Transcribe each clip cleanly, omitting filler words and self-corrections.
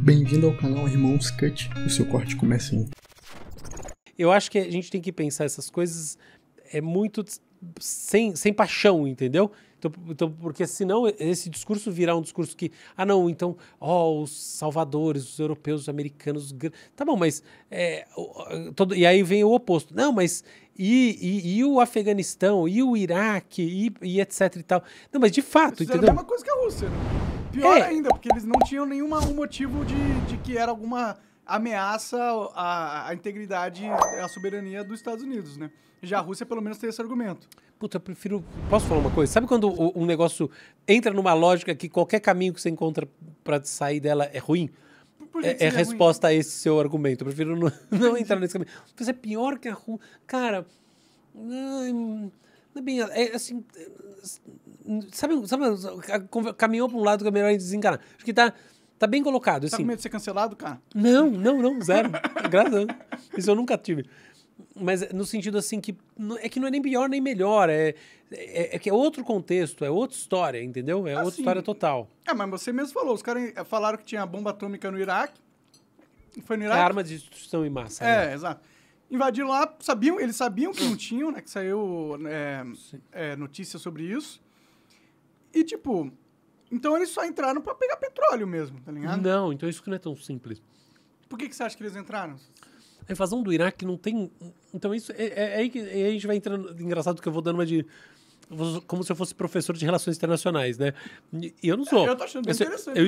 Bem-vindo ao canal Irmãos Cut, o seu corte começa em... Eu acho que a gente tem que pensar essas coisas muito sem paixão, entendeu? Então, porque senão esse discurso virá um discurso que, não, então, os salvadores, os europeus, os americanos, tá bom, mas e aí vem o oposto. Não, mas e o Afeganistão, e o Iraque, e etc e tal. Não, mas de fato, Eles fizeram entendeu? a mesma coisa que a Rússia, né? Pior ainda, porque eles não tinham nenhum motivo de que era alguma ameaça à integridade e à soberania dos Estados Unidos, né? Já a Rússia, pelo menos, tem esse argumento. Puta, eu prefiro... Posso falar uma coisa? Sabe quando um negócio entra numa lógica que qualquer caminho que você encontra pra sair dela é ruim? Por que É resposta a esse seu argumento. Eu prefiro não entrar nesse caminho. Você é pior que a Rússia. Cara, não é bem... É assim... Sabe, caminhou pra um lado que é melhor desencanar. Acho que tá bem colocado. Assim. Tá com medo de ser cancelado, cara? Não, zero. Graças a Deus. Isso eu nunca tive. Mas no sentido assim que não é nem pior nem melhor, que é outro contexto, é outra história, entendeu? É outra história total. Mas você mesmo falou, os caras falaram que tinha bomba atômica no Iraque. Foi no Iraque? É arma de destruição em massa. né? Exato. Invadiram lá, eles sabiam que não tinham, né? Que saiu notícia sobre isso. E tipo, então eles só entraram pra pegar petróleo mesmo, tá ligado? Não, então isso que não é tão simples. Por que você acha que eles entraram? A invasão do Iraque não tem... Então isso é aí que a gente vai entrando... Engraçado que eu vou dando uma de... Como se eu fosse professor de relações internacionais, né? E eu não sou. Eu tô achando bem interessante.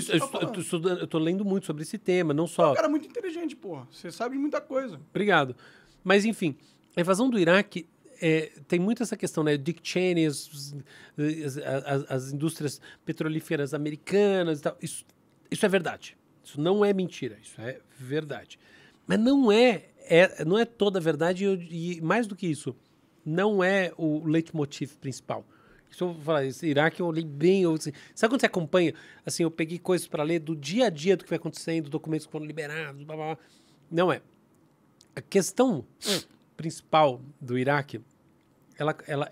Eu tô lendo muito sobre esse tema, não só... É um cara muito inteligente, porra. Você sabe de muita coisa. Obrigado. Mas, enfim, a invasão do Iraque tem muito essa questão, né? Dick Cheney, as indústrias petrolíferas americanas e tal. Isso é verdade. Isso não é mentira. Isso é verdade. Mas não é toda a verdade e mais do que isso, não é o leitmotiv principal. Isso eu vou falar, esse Iraque eu li bem. Assim, sabe quando você acompanha? Assim, eu peguei coisas para ler do dia a dia do que vai acontecendo, documentos que foram liberados, blá, blá, blá. Não é. A questão principal do Iraque,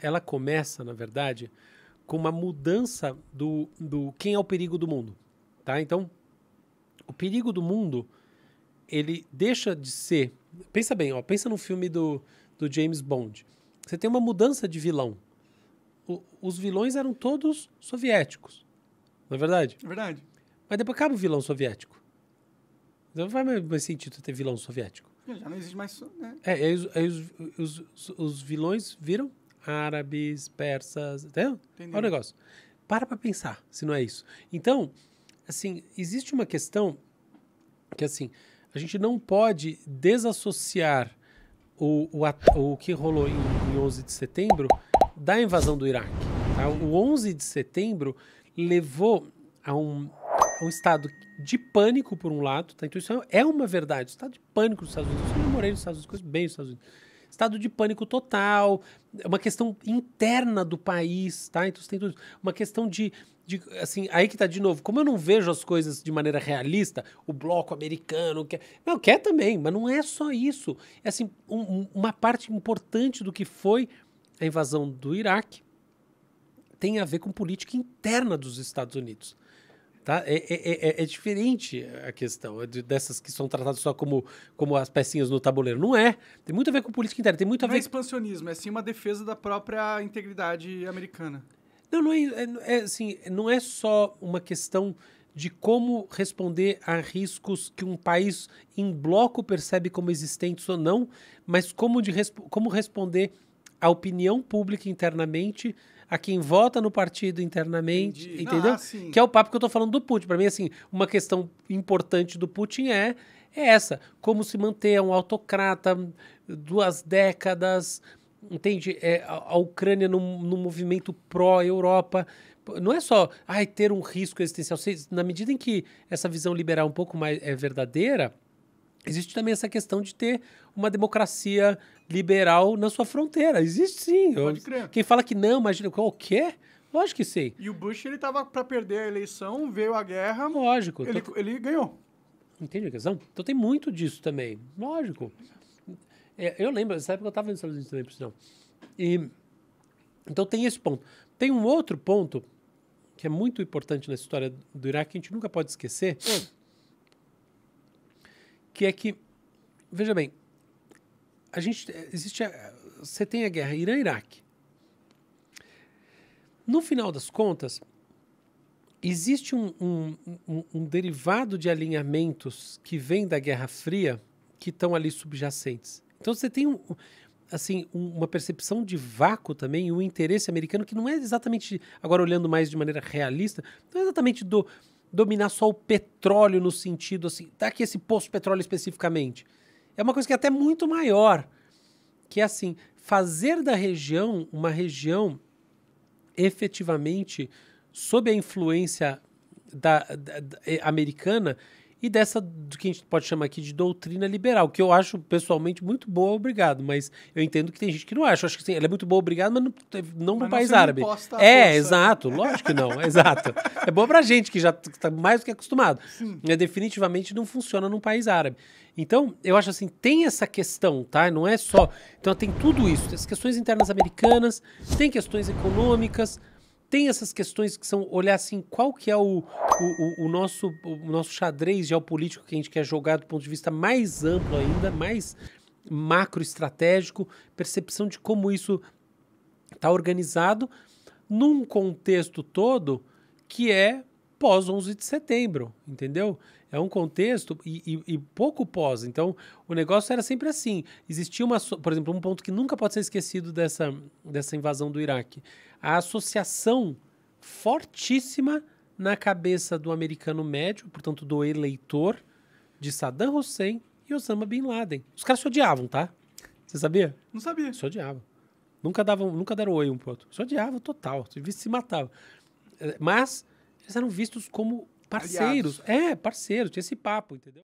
ela começa, na verdade, com uma mudança do quem é o perigo do mundo. Tá? Então, o perigo do mundo, ele deixa de ser... Pensa bem, pensa no filme do James Bond. Você tem uma mudança de vilão. Os vilões eram todos soviéticos. Não é verdade? É verdade. Mas depois acaba o vilão soviético. Então não faz mais sentido ter vilão soviético. Já não existe mais... Né? Os vilões viram árabes, persas... Entendeu? Entendi. Olha o negócio. Para pensar se não é isso. Então, assim, existe uma questão que, assim, a gente não pode desassociar o que rolou em 11 de setembro da invasão do Iraque. Tá? O 11 de setembro levou a um estado de pânico, por um lado. Tá? Então isso é uma verdade. O estado de pânico dos Estados Unidos. Eu namorei nos Estados Unidos, coisas bem nos Estados Unidos. Estado de pânico total, é uma questão interna do país, tá? Então você tem tudo. Uma questão de assim, aí que tá de novo, como eu não vejo as coisas de maneira realista, o bloco americano quer também, mas não é só isso. É assim, uma parte importante do que foi a invasão do Iraque tem a ver com política interna dos Estados Unidos. Tá? É diferente a questão dessas que são tratadas só como as pecinhas no tabuleiro. Não é. Tem muito a ver com política interna. Tem muito a ver... Não é expansionismo, é sim uma defesa da própria integridade americana. Não assim, não é só uma questão de como responder a riscos que um país em bloco percebe como existentes ou não, mas como responder à opinião pública internamente, a quem vota no partido internamente, entendeu? Que é o papo que eu tô falando do Putin. Para mim, assim, uma questão importante do Putin é essa. Como se manter um autocrata 2 décadas, entende? A Ucrânia num movimento pró-Europa. Não é só ter um risco existencial. Na medida em que essa visão liberal um pouco mais é verdadeira, existe também essa questão de ter uma democracia liberal na sua fronteira. Existe sim. Pode crer. Quem fala que não, imagina o quê? Lógico que sim. E o Bush, ele tava para perder a eleição, veio a guerra. Lógico. Ele ganhou. Entende a questão? Então tem muito disso também. Lógico. Eu lembro, nessa época eu estava nos Estados Unidos também, por sinal. Então tem esse ponto. Tem um outro ponto que é muito importante nessa história do Iraque, que a gente nunca pode esquecer, que é que, veja bem, você tem a guerra Irã-Iraque. No final das contas, existe um derivado de alinhamentos que vem da Guerra Fria que estão ali subjacentes. Então você tem uma percepção de vácuo também, um interesse americano que não é exatamente, agora olhando mais de maneira realista, não é exatamente dominar só o petróleo no sentido assim, daqui esse poço de petróleo especificamente. É uma coisa que é até muito maior, que é assim, fazer da região uma região efetivamente sob a influência americana e dessa do que a gente pode chamar aqui de doutrina liberal, que eu acho pessoalmente muito boa, obrigado, mas eu entendo que tem gente que não acha. Eu acho que sim, ela é muito boa, obrigado, mas não no país árabe. Exato, lógico que não, exato. É boa pra gente que já está mais do que acostumado. Definitivamente não funciona num país árabe. Então, eu acho assim, tem essa questão, tá? Não é só... Então, tem tudo isso. Tem as questões internas americanas, tem questões econômicas, tem essas questões que são olhar assim, qual que é o nosso xadrez geopolítico que a gente quer jogar do ponto de vista mais amplo ainda, mais macroestratégico, percepção de como isso está organizado num contexto todo que é pós-11 de setembro, entendeu? É um contexto e pouco pós. Então, o negócio era sempre assim. Existia por exemplo, um ponto que nunca pode ser esquecido dessa invasão do Iraque. A associação fortíssima na cabeça do americano médio, portanto, do eleitor, de Saddam Hussein e Osama Bin Laden. Os caras se odiavam, tá? Você sabia? Não sabia. Se odiavam. Nunca deram oi um pro outro. Se odiavam total. Se matavam. Mas eles eram vistos como parceiros. Aliados. Parceiros. Tinha esse papo, entendeu?